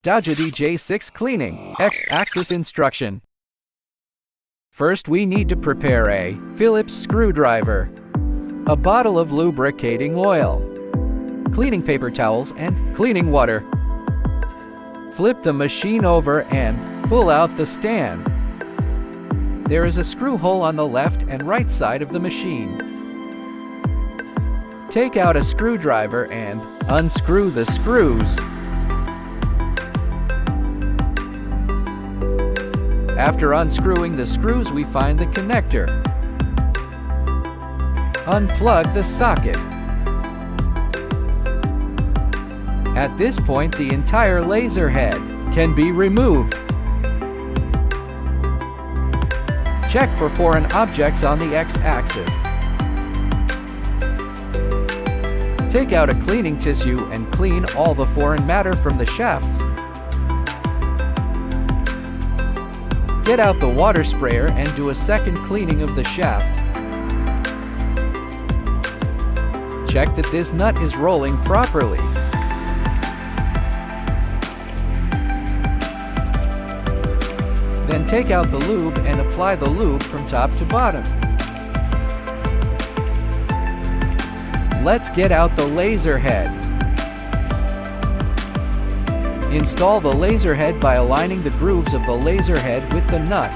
DAJA DJ6 Cleaning X-axis instruction. First, we need to prepare a Phillips screwdriver, a bottle of lubricating oil, cleaning paper towels, and cleaning water. Flip the machine over and pull out the stand. There is a screw hole on the left and right side of the machine. Take out a screwdriver and unscrew the screws. After unscrewing the screws, we find the connector. Unplug the socket. At this point, the entire laser head can be removed. Check for foreign objects on the X-axis. Take out a cleaning tissue and clean all the foreign matter from the shafts. Get out the water sprayer and do a second cleaning of the shaft. Check that this nut is rolling properly. Then take out the lube and apply the lube from top to bottom. Let's get out the laser head. Install the laser head by aligning the grooves of the laser head with the nut.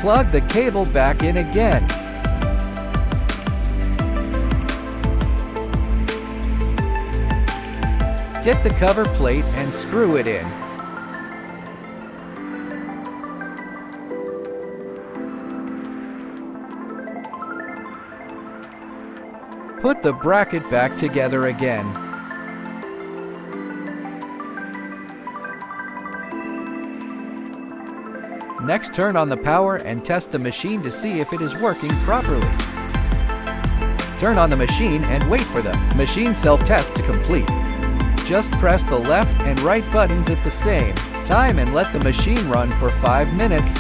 Plug the cable back in again. Get the cover plate and screw it in. Put the bracket back together again. Next, turn on the power and test the machine to see if it is working properly. Turn on the machine and wait for the machine self-test to complete. Just press the left and right buttons at the same time and let the machine run for 5 minutes.